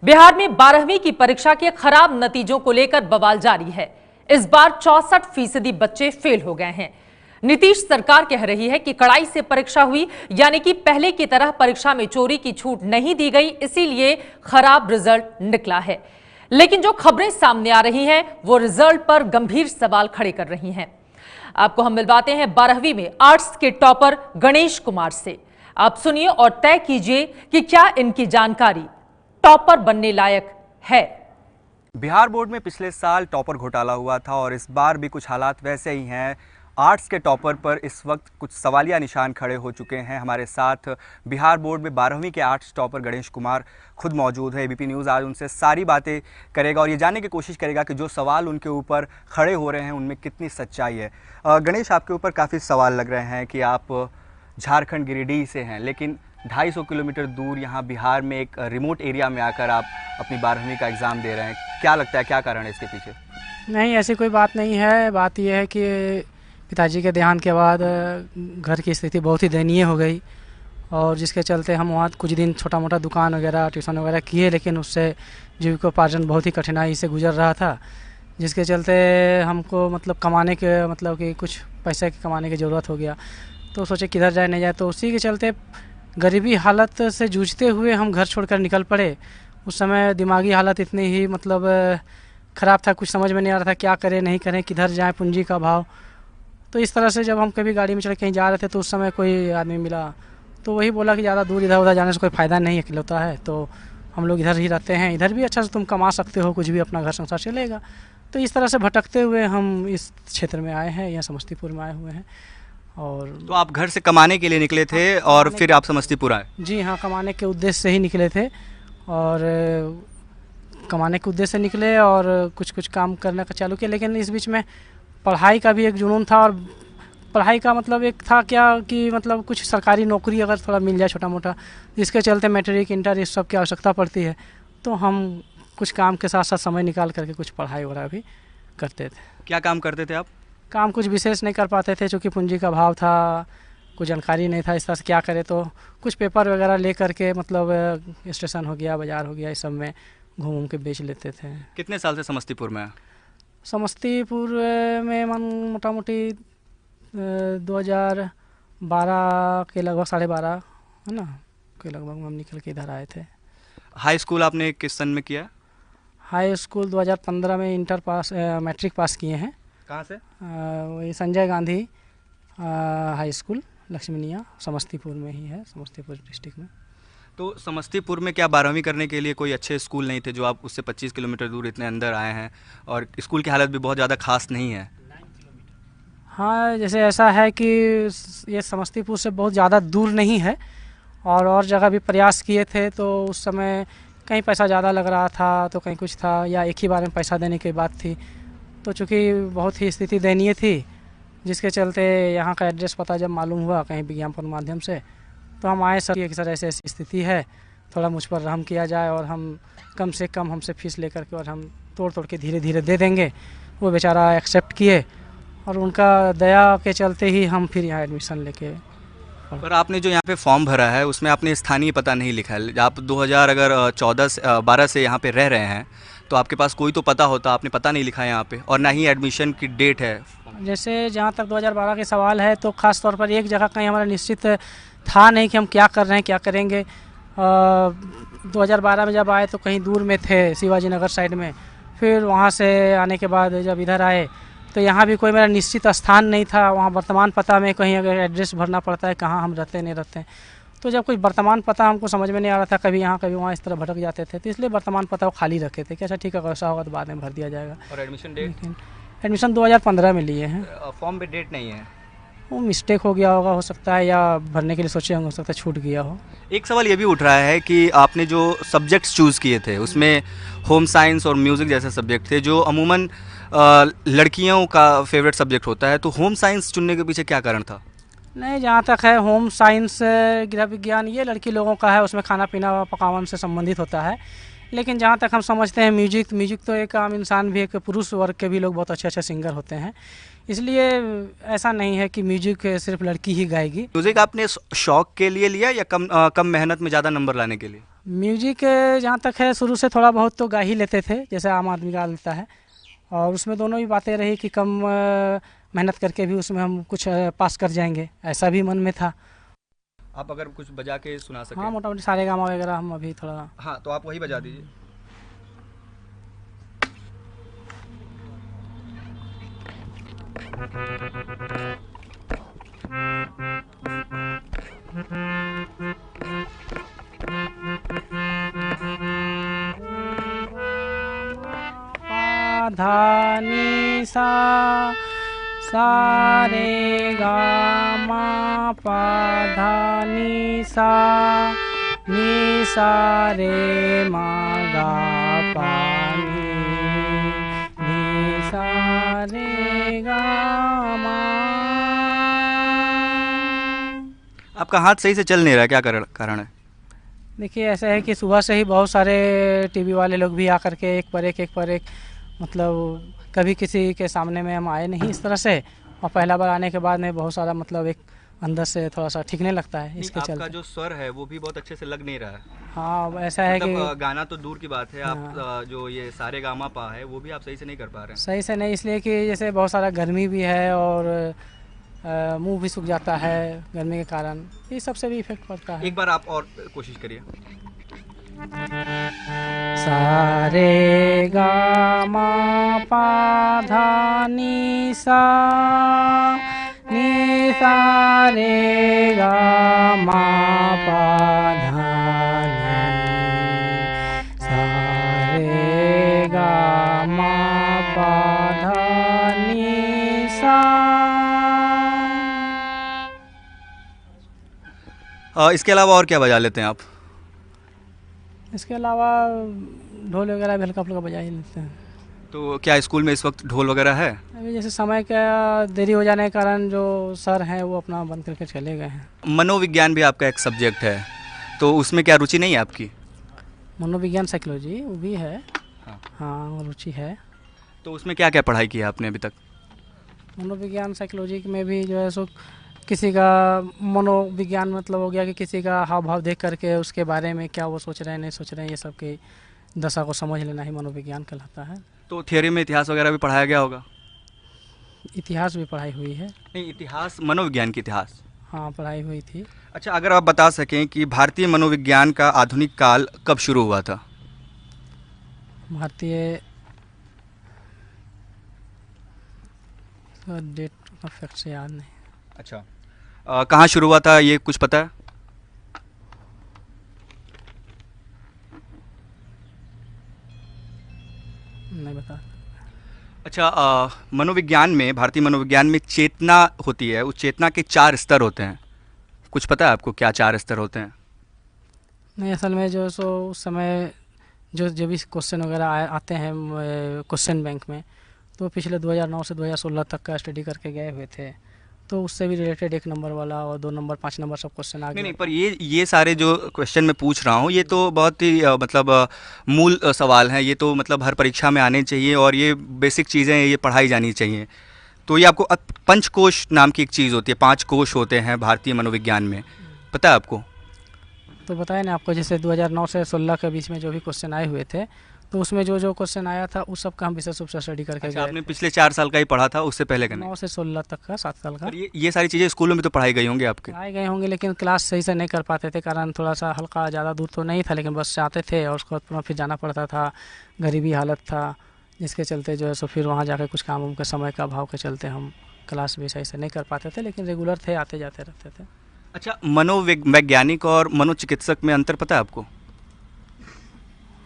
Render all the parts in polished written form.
बिहार में 12वीं की परीक्षा के खराब नतीजों को लेकर बवाल जारी है। इस बार 64% बच्चे फेल हो गए हैं। नीतीश सरकार कह रही है कि कड़ाई से परीक्षा हुई, यानी कि पहले की तरह परीक्षा में चोरी की छूट नहीं दी गई, इसीलिए खराब रिजल्ट निकला है। लेकिन जो खबरें सामने आ रही हैं वो रिजल्ट पर गंभीर सवाल खड़े कर रही हैं। आपको हम मिलवाते हैं 12वीं में आर्ट्स के टॉपर गणेश कुमार से। आप सुनिए और तय कीजिए कि क्या इनकी जानकारी टॉपर बनने लायक है। बिहार बोर्ड में पिछले साल टॉपर घोटाला हुआ था और इस बार भी कुछ हालात वैसे ही हैं। आर्ट्स के टॉपर पर इस वक्त कुछ सवालिया निशान खड़े हो चुके हैं। हमारे साथ बिहार बोर्ड में 12वीं के आर्ट्स टॉपर गणेश कुमार खुद मौजूद है। एबीपी न्यूज़ आज उनसे सारी बातें करेगा और ये जानने की कोशिश करेगा कि जो सवाल उनके ऊपर खड़े हो रहे हैं उनमें कितनी सच्चाई है। गणेश, आपके ऊपर काफ़ी सवाल लग रहे हैं कि आप झारखंड गिरिडीह से हैं, लेकिन 250 किलोमीटर दूर यहाँ बिहार में एक रिमोट एरिया में आकर आप अपनी 12वीं का एग्ज़ाम दे रहे हैं। क्या लगता है, क्या कारण है इसके पीछे? नहीं, ऐसी कोई बात नहीं है। बात यह है कि पिताजी के देहांत के बाद घर की स्थिति बहुत ही दयनीय हो गई और जिसके चलते हम वहाँ कुछ दिन छोटा मोटा दुकान वगैरह ट्यूशन वगैरह किए, लेकिन उससे जीविकोपार्जन बहुत ही कठिनाई से गुजर रहा था, जिसके चलते हमको कमाने के कि कुछ पैसे कमाने की ज़रूरत हो गया। तो सोचे किधर जाए नहीं जाए, तो उसी के चलते गरीबी हालत से जूझते हुए हम घर छोड़कर निकल पड़े। उस समय दिमागी हालत इतनी ही ख़राब था, कुछ समझ में नहीं आ रहा था क्या करें नहीं करें, किधर जाएं, पूंजी का भाव। तो इस तरह से जब हम कभी गाड़ी में चढ़ कहीं जा रहे थे तो उस समय कोई आदमी मिला, तो वही बोला कि ज़्यादा दूर इधर उधर जाने से कोई फ़ायदा नहीं होता है, तो हम लोग इधर ही रहते हैं, इधर भी अच्छा से तुम कमा सकते हो, कुछ भी अपना घर संसार चलेगा। तो इस तरह से भटकते हुए हम इस क्षेत्र में आए हैं, यहाँ समस्तीपुर में आए हुए हैं। और तो आप घर से कमाने के लिए निकले थे और फिर आप समस्तीपुर आए? जी हाँ, कमाने के उद्देश्य से ही निकले थे और कमाने के उद्देश्य से निकले और कुछ काम करने का चालू किया। लेकिन इस बीच में पढ़ाई का भी एक जुनून था और पढ़ाई का एक था क्या कि कुछ सरकारी नौकरी अगर थोड़ा मिल जाए छोटा मोटा, जिसके चलते मैट्रिक इंटर इस सब की आवश्यकता पड़ती है, तो हम कुछ काम के साथ साथ समय निकाल करके कुछ पढ़ाई वगैरह भी करते थे। क्या काम करते थे आप? काम कुछ विशेष नहीं कर पाते थे, चूँकि पूंजी का अभाव था, कुछ जानकारी नहीं था इस तरह से क्या करें, तो कुछ पेपर वगैरह ले करके स्टेशन हो गया, बाज़ार हो गया, इस सब में घूम के बेच लेते थे। कितने साल से समस्तीपुर में? समस्तीपुर में मोटा मोटी 2012 के लगभग 12.5 है ना के लगभग हम निकल के इधर आए थे। हाई स्कूल आपने किस सन में किया? हाई स्कूल 2015 में इंटर पास मैट्रिक पास किए हैं। कहाँ से? वही संजय गांधी हाई स्कूल लक्ष्मीनिया, समस्तीपुर में ही है, समस्तीपुर डिस्ट्रिक्ट में। तो समस्तीपुर में क्या 12वीं करने के लिए कोई अच्छे स्कूल नहीं थे जो आप उससे 25 किलोमीटर दूर इतने अंदर आए हैं, और स्कूल की हालत भी बहुत ज़्यादा खास नहीं है? हाँ, जैसे ऐसा है कि ये समस्तीपुर से बहुत ज़्यादा दूर नहीं है और जगह भी प्रयास किए थे, तो उस समय कहीं पैसा ज़्यादा लग रहा था तो कहीं कुछ था, या एक ही बार में पैसा देने की बात थी। तो चूँकि बहुत ही स्थिति दयनीय थी, जिसके चलते यहाँ का एड्रेस पता जब मालूम हुआ कहीं विज्ञापन माध्यम से, तो हम आए सर, एक सर ऐसी स्थिति है, थोड़ा मुझ पर रहम किया जाए और हम कम से कम हमसे फीस लेकर के और हम तोड़ के धीरे धीरे दे देंगे। वो बेचारा एक्सेप्ट किए और उनका दया के चलते ही हम फिर यहाँ एडमिशन लेके। पर आपने जो यहाँ पे फॉर्म भरा है उसमें आपने स्थानीय पता नहीं लिखा है। आप 2012 से यहाँ पे रह रहे हैं, तो आपके पास कोई तो पता होता, आपने पता नहीं लिखा है यहाँ पे, और ना ही एडमिशन की डेट है। जैसे जहाँ तक 2012 के सवाल है, तो ख़ास तौर पर एक जगह कहीं हमारा निश्चित था नहीं कि हम क्या कर रहे हैं क्या करेंगे। 2012 में जब आए तो कहीं दूर में थे, शिवाजी नगर साइड में। फिर वहाँ से आने के बाद जब इधर आए तो यहाँ भी कोई मेरा निश्चित स्थान नहीं था। वहाँ वर्तमान पता में कहीं अगर एड्रेस भरना पड़ता है, कहाँ हम रहते नहीं रहते हैं, तो जब कोई वर्तमान पता हमको समझ में नहीं आ रहा था, कभी यहाँ कभी वहाँ इस तरह भटक जाते थे, तो इसलिए वर्तमान पता वो खाली रखे थे कि अच्छा ठीक है, वैसा होगा तो बाद में भर दिया जाएगा। और एडमिशन डेट? एडमिशन 2015 में लिए हैं। फॉर्म पे डेट नहीं है? वो मिस्टेक हो गया होगा, हो सकता है, या भरने के लिए सोचे होंगे, हो सकता है छूट गया हो। एक सवाल ये भी उठ रहा है कि आपने जो सब्जेक्ट्स चूज़ किए थे उसमें होम साइंस और म्यूज़िक जैसे सब्जेक्ट थे जो अमूमन लड़कियों का फेवरेट सब्जेक्ट होता है, तो होम साइंस चुनने के पीछे क्या कारण था? नहीं, जहाँ तक है होम साइंस गृह विज्ञान ये लड़की लोगों का है, उसमें खाना पीना पकावन से संबंधित होता है। लेकिन जहाँ तक हम समझते हैं म्यूजिक तो एक आम इंसान भी, एक पुरुष वर्ग के भी लोग बहुत अच्छे अच्छे सिंगर होते हैं, इसलिए ऐसा नहीं है कि म्यूजिक सिर्फ लड़की ही गाएगी। म्यूजिक आपने शौक के लिए लिया या कम मेहनत में ज़्यादा नंबर लाने के लिए? म्यूजिक जहाँ तक है शुरू से थोड़ा बहुत तो गा ही लेते थे, जैसे आम आदमी गा लेता है, और उसमें दोनों ही बातें रही कि कम मेहनत करके भी उसमें हम कुछ पास कर जाएंगे, ऐसा भी मन में था। आप अगर कुछ बजा के सुना सकें। हाँ, मोटा मोटी सारे गामा वगैरह हम अभी थोड़ा। हाँ, तो आप वही बजा दीजिए। धा नी सा, सा रे गा मा पा धा नी सा रे मा गा पा नी सा रे गा मा। आपका हाथ सही से चल नहीं रहा है, क्या कारण है? देखिए, ऐसा है कि सुबह से ही बहुत सारे टीवी वाले लोग भी आकर के एक पर एक मतलब कभी किसी के सामने में हम आए नहीं इस तरह से, और पहला बार आने के बाद में बहुत सारा मतलब एक अंदर से थोड़ा सा ठीक नहीं लगता है इसके चलते। आपका जो स्वर है वो भी बहुत अच्छे से लग नहीं रहा है। हाँ, ऐसा है कि गाना तो दूर की बात है, आप जो ये सारे गामा पा है वो भी आप सही से नहीं कर पा रहे हैं। सही से नहीं, इसलिए कि जैसे बहुत सारा गर्मी भी है और मुंह भी सूख जाता है गर्मी के कारण, ये सबसे भी इफेक्ट पड़ता है। एक बार आप और कोशिश करिए। सा रे गा मा पा धा नी सा रे गा मा पा धा नी सा रे गा मा पा धा नी सा। इसके अलावा और क्या बजा लेते हैं आप? इसके अलावा ढोल वगैरह भी हल्का फुल्का बजा ही लेते हैं। तो क्या स्कूल में इस वक्त ढोल वगैरह है? अभी जैसे समय का देरी हो जाने के कारण जो सर हैं वो अपना बंद करके चले गए हैं। मनोविज्ञान भी आपका एक सब्जेक्ट है, तो उसमें क्या रुचि नहीं है आपकी? मनोविज्ञान साइकोलॉजी वो भी है। हाँ, रुचि है। तो उसमें क्या क्या पढ़ाई की है आपने अभी तक? मनोविज्ञान साइकोलॉजी में भी जो है सो किसी का मनोविज्ञान मतलब हो गया कि किसी का हाव भाव देख करके उसके बारे में क्या वो सोच रहे हैं नहीं सोच रहे हैं, ये सब की दशा को समझ लेना ही मनोविज्ञान कहलाता है। तो थियोरी में इतिहास वगैरह भी पढ़ाया गया होगा? इतिहास भी पढ़ाई हुई है। नहीं, इतिहास मनोविज्ञान की इतिहास। हाँ, पढ़ाई हुई थी। अच्छा, अगर आप बता सकें कि भारतीय मनोविज्ञान का आधुनिक काल कब शुरू हुआ था? भारतीय डेट का फैक्ट से याद नहीं। अच्छा, कहाँ शुरू हुआ था ये कुछ पता है? नहीं बता। अच्छा, मनोविज्ञान में, भारतीय मनोविज्ञान में चेतना होती है, उस चेतना के 4 स्तर होते हैं। कुछ पता है आपको क्या 4 स्तर होते हैं? नहीं, असल में जो सो उस समय जो भी क्वेश्चन वगैरह आते हैं क्वेश्चन बैंक में, तो पिछले 2009 से 2016 तक का स्टडी करके गए हुए थे, तो उससे भी रिलेटेड 1 नंबर वाला और 2 नंबर 5 नंबर सब क्वेश्चन आ गए। नहीं, पर ये सारे जो क्वेश्चन मैं पूछ रहा हूँ ये तो बहुत ही मतलब मूल सवाल हैं, ये तो मतलब हर परीक्षा में आने चाहिए और ये बेसिक चीज़ें ये पढ़ाई जानी चाहिए। तो ये आपको पंचकोश नाम की एक चीज़ होती है, 5 कोश होते हैं भारतीय मनोविज्ञान में, पता है आपको? तो बताया ना आपको, जैसे 2009 से 16 के बीच में जो भी क्वेश्चन आए हुए थे, तो उसमें जो क्वेश्चन आया था उस सब का हम विशेष रूप से स्टडी करके अच्छा, गए आपने थे। पिछले 4 साल का ही पढ़ा था, उससे पहले का नहीं? 9 से 16 तक का 7 साल का। और ये सारी चीज़ें स्कूलों में तो पढ़ाई गई होंगी आपके? आए गए होंगे, लेकिन क्लास सही से नहीं कर पाते थे, कारण थोड़ा सा हल्का ज़्यादा दूर तो नहीं था, लेकिन बस से आते थे और उसके बाद पुनः फिर जाना पड़ता था, गरीबी हालत था, जिसके चलते जो है सो फिर वहाँ जाकर कुछ काम के समय का अभाव के चलते हम क्लास भी सही से नहीं कर पाते थे, लेकिन रेगुलर थे, आते जाते रहते थे। अच्छा, मनोवैज्ञानिक और मनोचिकित्सक में अंतर पता है आपको?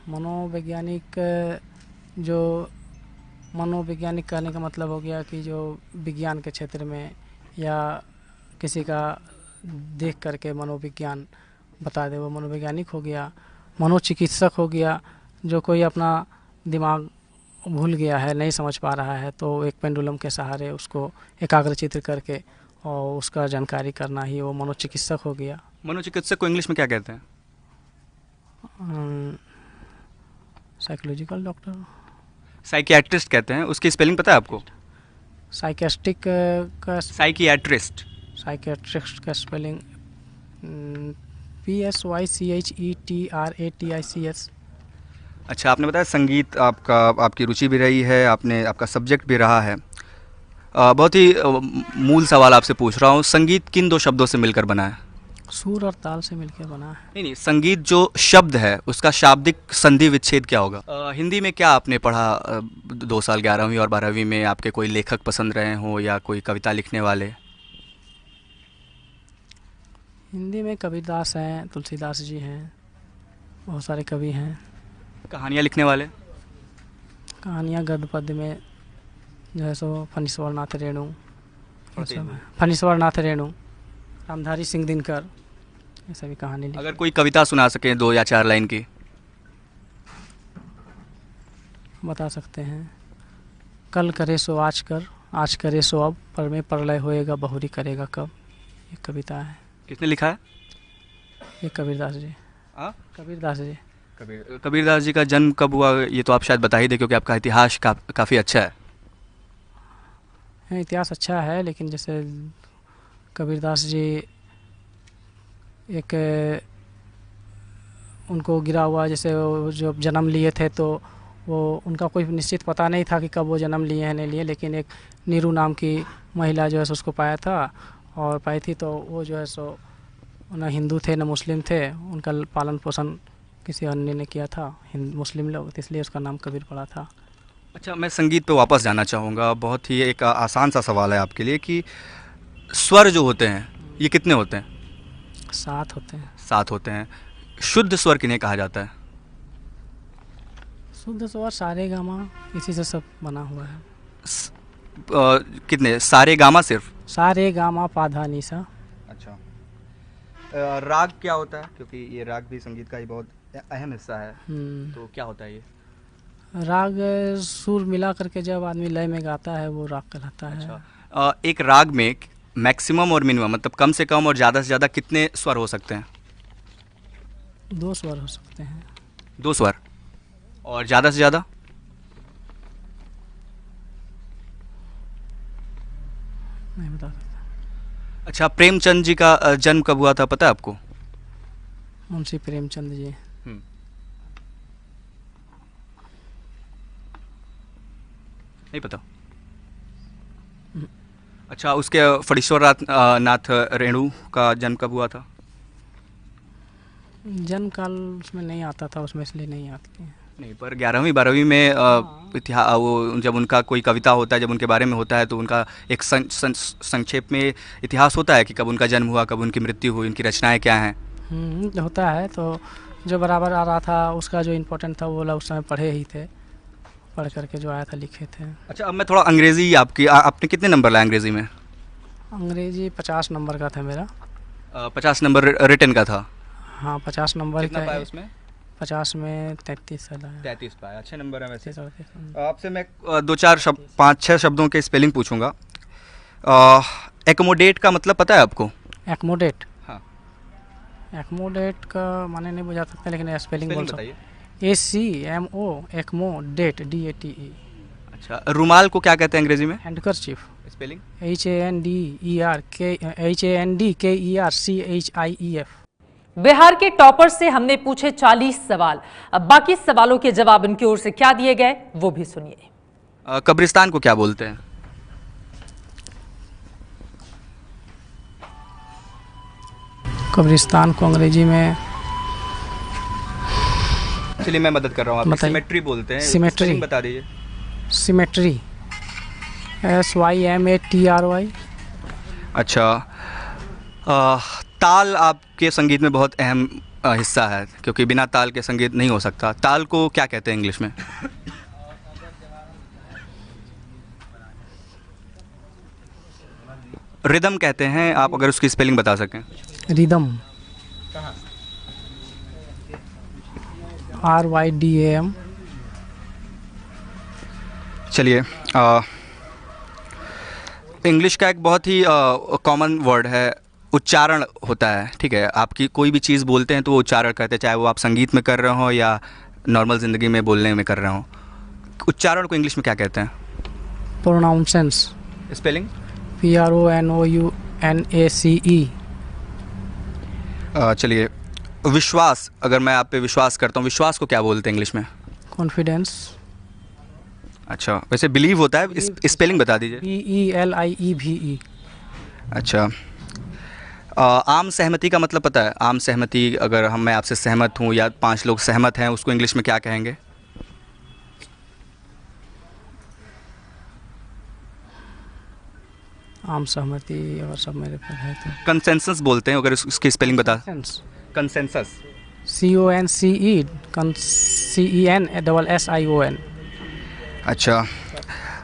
मनोवैज्ञानिक जो मनोवैज्ञानिक कहने का मतलब हो गया कि जो विज्ञान के क्षेत्र में या किसी का देख करके मनोविज्ञान बता दे, वो मनोवैज्ञानिक हो गया। मनोचिकित्सक हो गया जो कोई अपना दिमाग भूल गया है, नहीं समझ पा रहा है, तो एक पेंडुलम के सहारे उसको एकाग्रचित्र करके और उसका जानकारी करना ही वो मनोचिकित्सक हो गया। मनोचिकित्सक को इंग्लिश में क्या कहते हैं? Psychological doctor. साइकियाट्रिस्ट कहते हैं, उसकी स्पेलिंग पता है आपको? साइकेस्टिक का साइकियाट्रिस्ट। साइकेट्रिस्ट का स्पेलिंग PSYCHETRATICS। अच्छा, आपने बताया संगीत आपकी रुचि भी रही है, आपका सब्जेक्ट भी रहा है। बहुत ही मूल सवाल आपसे पूछ रहा हूँ, संगीत किन दो शब्दों से मिलकर बना है? सुर और ताल से मिलकर बना है। नहीं, संगीत जो शब्द है उसका शाब्दिक संधि विच्छेद क्या होगा? हिंदी में क्या आपने पढ़ा 2 साल 11वीं और 12वीं में? आपके कोई लेखक पसंद रहे हों या कोई कविता लिखने वाले? हिंदी में कबीरदास हैं, तुलसीदास जी हैं, बहुत सारे कवि हैं। कहानियाँ लिखने वाले? कहानियाँ गद्य पद्य में जो है सो फणीश्वर नाथ रेणु, ये सब है। फणीश्वर नाथ रेणु, रामधारी सिंह दिनकर, ये सभी कहानी लिखी। अगर कोई कविता सुना सकें 2 या 4 लाइन की? बता सकते हैं। कल करे सो आज करे सो अब, पर में प्रलय होएगा बहुरी करेगा कब। ये कविता है। किसने लिखा है? ये कबीरदास जी। हाँ, कबीरदास जी। कबीरदास जी का जन्म कब हुआ ये तो आप शायद बता ही दें, क्योंकि आपका इतिहास काफ़ी अच्छा है। इतिहास अच्छा है, लेकिन जैसे कबीरदास जी एक उनको गिरा हुआ, जैसे वो जो जन्म लिए थे तो वो उनका कोई निश्चित पता नहीं था कि कब वो जन्म लिए हैं नहीं लिए, लेकिन एक नीरू नाम की महिला जो है सो उसको पाया था और पाई थी, तो वो जो है सो न हिंदू थे न मुस्लिम थे, उनका पालन पोषण किसी अन्य ने किया था, मुस्लिम लोग, तो इसलिए उसका नाम कबीर पड़ा था। अच्छा, मैं संगीत पे वापस जाना चाहूँगा। बहुत ही एक आसान सा सवाल है आपके लिए कि स्वर जो होते हैं ये कितने होते हैं? 7 होते हैं। 7 होते हैं। शुद्ध स्वर किन्हें कहा जाता है? शुद्ध स्वर सारे गामा, इसी से सब बना हुआ है। कितने? सारे गामा सिर्फ? सारे गामा पाधा निसा। अच्छा, राग क्या होता है? क्योंकि ये राग भी संगीत का ही बहुत अहम हिस्सा है, तो क्या होता है ये? राग सुर मिला करके जब आदमी लय में गाता है वो राग कहलाता है। अच्छा, एक राग में मैक्सिमम और मिनिमम, मतलब कम से कम और ज़्यादा से ज़्यादा कितने स्वर हो सकते हैं? 2 स्वर हो सकते हैं। 2 स्वर। और ज़्यादा से ज़्यादा? नहीं बता सकता। अच्छा, प्रेमचंद जी का जन्म कब हुआ था पता है आपको? मुंशी प्रेमचंद जी। नहीं पता? अच्छा, उसके फणीश्वर नाथ रेणु का जन्म कब हुआ था? जन्म काल उसमें नहीं आता था, उसमें इसलिए नहीं याद किए। नहीं, पर 11वीं 12वीं में इतिहास, वो जब उनका कोई कविता होता है, जब उनके बारे में होता है तो उनका एक संक्षेप में इतिहास होता है कि कब उनका जन्म हुआ, कब उनकी मृत्यु हुई, उनकी रचनाएं क्या हैं। होता है, तो जो बराबर आ रहा था उसका जो इम्पोर्टेंट था वो लोग उस समय पढ़े ही थे, पढ़ करके जो आया था लिखे थे। अच्छा, अब मैं थोड़ा अंग्रेज़ी आपने कितने नंबर लाए अंग्रेज़ी में? अंग्रेजी 50 नंबर का था मेरा। 50 नंबर रिटन का था? हाँ, 50 नंबर कितना का। पाया उसमें? 50 में 33 लाया। 33 पाया, अच्छे नंबर है वैसे। 33। आपसे मैं 5-6 शब्दों के स्पेलिंग पूछूंगा। एकोमोडेट का मतलब पता है आपको? एक्मोडेट। हाँ, एक्मोडेट का माने नहीं बुझा सकते, लेकिन स्पेलिंग बोल बताइए। ACMO एक्मोडेट DATE। अच्छा, रुमाल को क्या कहते हैं अंग्रेजी में? हैंडकरचीफ। स्पेलिंग? HANDERCHIEF। बिहार के टॉपर से हमने पूछे 40 सवाल। अब बाकी सवालों के जवाब उनकी ओर से क्या दिए गए वो भी सुनिए। कब्रिस्तान को क्या बोलते हैं? कब्रिस्तान को अंग्रेजी में, चलिए मैं मदद कर रहा हूँ, आप बताइए। सिमेट्री बोलते हैं। सिमेट्री। स्पेलिंग बता दीजिए। Symmetry SYMATRY। अच्छा, ताल आपके संगीत में बहुत अहम हिस्सा है, क्योंकि बिना ताल के संगीत नहीं हो सकता। ताल को क्या कहते हैं इंग्लिश में? रिदम कहते हैं, आप अगर उसकी स्पेलिंग बता सकें। Rhythm RYDAM। चलिए, इंग्लिश का एक बहुत ही कॉमन वर्ड है, उच्चारण होता है, ठीक है? आपकी कोई भी चीज़ बोलते हैं तो वो उच्चारण करते हैं, चाहे वो आप संगीत में कर रहे हो या नॉर्मल ज़िंदगी में बोलने में कर रहा हूँ। उच्चारण को इंग्लिश में क्या कहते हैं? प्रोनाउंसेंस। स्पेलिंग? PRONOUNACE। चलिए, विश्वास, अगर मैं आप पे विश्वास करता हूँ, विश्वास को क्या बोलते हैं इंग्लिश में? कॉन्फिडेंस। अच्छा, वैसे बिलीव होता है, स्पेलिंग बता दीजिए। BELIEVE। अच्छा, आम सहमति का मतलब पता है? आम सहमति, अगर मैं आपसे सहमत हूँ या 5 लोग सहमत हैं, उसको इंग्लिश में क्या कहेंगे? आम सहमति और सब मेरे पर है तो कंसेंसस बोलते हैं, अगर उसकी स्पेलिंग बता। कंसेंसस। CONCE। CENSSION। अच्छा,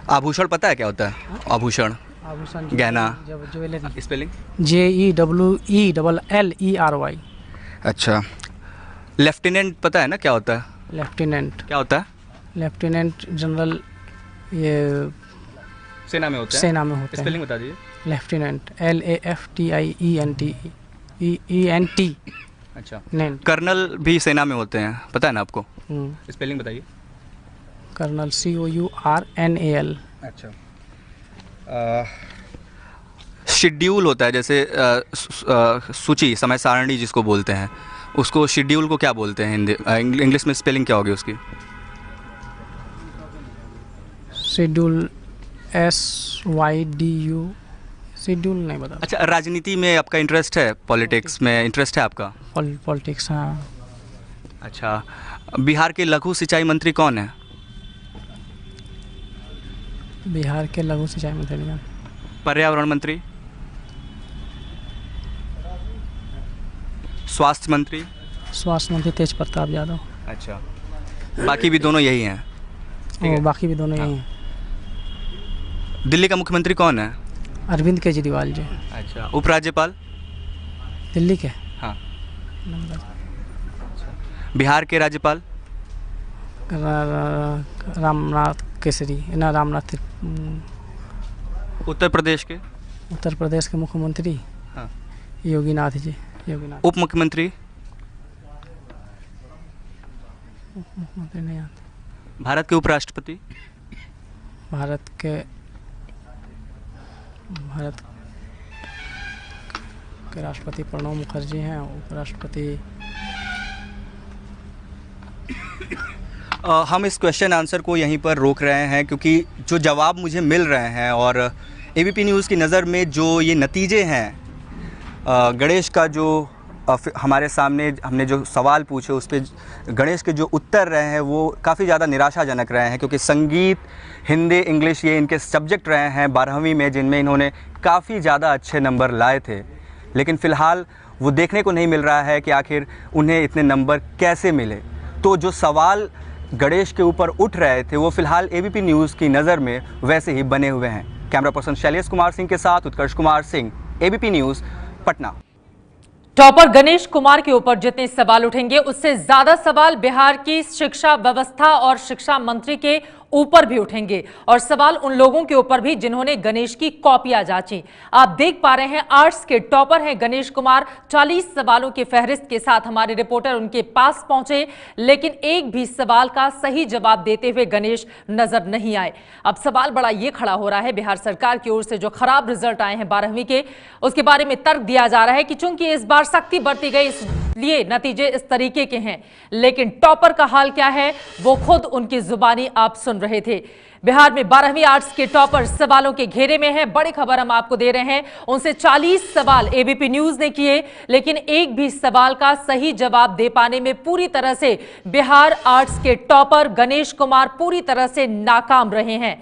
आभूषण पता है क्या होता है? आभूषण, आभूषण, गहना, ज्वेलरी। स्पेलिंग? JEWELLERY। अच्छा, लेफ्टिनेंट पता है ना क्या होता है? लेफ्टिनेंट। क्या होता है? लेफ्टिनेंट जनरल, ये सेना में होता है। सेना में होते हैं। स्पेलिंग बता दीजिए। Lieutenant LAFTIENT। अच्छा, नेंट। कर्नल भी सेना में होते हैं, पता है ना आपको? स्पेलिंग बताइए। Colonel COURNAL। अच्छा, शेड्यूल होता है, जैसे सूची, समय सारणी जिसको बोलते हैं, उसको शेड्यूल को क्या बोलते हैं हिंदी, इंग्लिश में स्पेलिंग क्या होगी उसकी? Schedule SYDU। शेड्यूल नहीं बता। अच्छा, राजनीति में आपका इंटरेस्ट है? पॉलिटिक्स में इंटरेस्ट है आपका? पॉलिटिक्स, हाँ। अच्छा, बिहार के लघु सिंचाई मंत्री कौन है? बिहार के लघु सिंचाई मंत्री। पर्यावरण मंत्री? स्वास्थ्य मंत्री? स्वास्थ्य मंत्री तेज प्रताप यादव। अच्छा, बाकी भी दोनों यही हैं? और बाकी भी दोनों यही हैं। दिल्ली का मुख्यमंत्री कौन है? अरविंद केजरीवाल जी। अच्छा, उपराज्यपाल? दिल्ली के? हाँ। बिहार के राज्यपाल? रामनाथ केसरी ना, रामनाथ। उत्तर प्रदेश के? उत्तर प्रदेश के मुख्यमंत्री? हाँ। योगीनाथ जी। योगीनाथ। उप मुख्यमंत्री? मुख्यमंत्री नहीं आते। भारत के उपराष्ट्रपति? भारत के राष्ट्रपति प्रणब मुखर्जी हैं। उपराष्ट्रपति हम इस क्वेश्चन आंसर को यहीं पर रोक रहे हैं, क्योंकि जो जवाब मुझे मिल रहे हैं और एबीपी न्यूज़ की नज़र में जो ये नतीजे हैं, गणेश का जो हमारे सामने हमने जो सवाल पूछे उस पर गणेश के जो उत्तर रहे हैं वो काफ़ी ज़्यादा निराशाजनक रहे हैं, क्योंकि संगीत, हिंदी, इंग्लिश ये इनके सब्जेक्ट रहे हैं 12वीं में, जिनमें इन्होंने काफ़ी ज़्यादा अच्छे नंबर लाए थे। लेकिन फ़िलहाल वो देखने को नहीं मिल रहा है कि आखिर उन्हें इतने नंबर कैसे मिले। तो जो सवाल गणेश के ऊपर उठ रहे थे वो फ़िलहाल एबीपी न्यूज़ की नज़र में वैसे ही बने हुए हैं। कैमरा पर्सन शैलेश कुमार सिंह के साथ Utkarsh Kumar Singh, ABP News, Patna. Topper Ganesh Kumar के ऊपर जितने सवाल उठेंगे उससे ज्यादा सवाल बिहार की शिक्षा व्यवस्था और शिक्षा मंत्री के ऊपर भी उठेंगे, और सवाल उन लोगों के ऊपर भी जिन्होंने गणेश की कॉपियां जांची। आप देख पा रहे हैं आर्ट्स के टॉपर हैं गणेश कुमार। 40 सवालों के फहरिस्त के साथ हमारे रिपोर्टर उनके पास पहुंचे, लेकिन एक भी सवाल का सही जवाब देते हुए गणेश नजर नहीं आए। अब सवाल बड़ा ये खड़ा हो रहा है, बिहार सरकार की ओर से जो खराब रिजल्ट आए हैं 12वीं के, उसके बारे में तर्क दिया जा रहा है कि चूंकि इस बार सख्ती बरती गई इसलिए नतीजे इस तरीके के हैं। लेकिन टॉपर का हाल क्या है वो खुद उनकी जुबानी आप सुन रहे थे। बिहार में 12वीं आर्ट्स के टॉपर सवालों के घेरे में हैं। बड़ी खबर हम आपको दे रहे हैं, उनसे 40 सवाल एबीपी न्यूज ने किए, लेकिन एक भी सवाल का सही जवाब दे पाने में पूरी तरह से बिहार आर्ट्स के टॉपर गणेश कुमार पूरी तरह से नाकाम रहे हैं।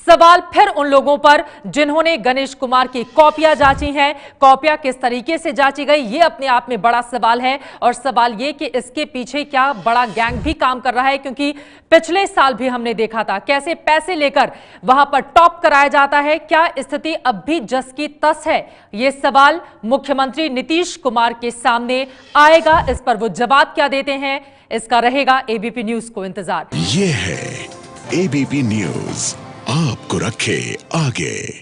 सवाल फिर उन लोगों पर जिन्होंने गणेश कुमार की कॉपियां जांची हैं। कॉपियां किस तरीके से जांची गई ये अपने आप में बड़ा सवाल है, और सवाल ये कि इसके पीछे क्या बड़ा गैंग भी काम कर रहा है, क्योंकि पिछले साल भी हमने देखा था कैसे पैसे लेकर वहां पर टॉप कराया जाता है। क्या स्थिति अब भी जस की तस है? ये सवाल मुख्यमंत्री नीतीश कुमार के सामने आएगा। इस पर वो जवाब क्या देते हैं, इसका रहेगा एबीपी न्यूज को इंतजार। ये है एबीपी न्यूज, आपको रखे आगे।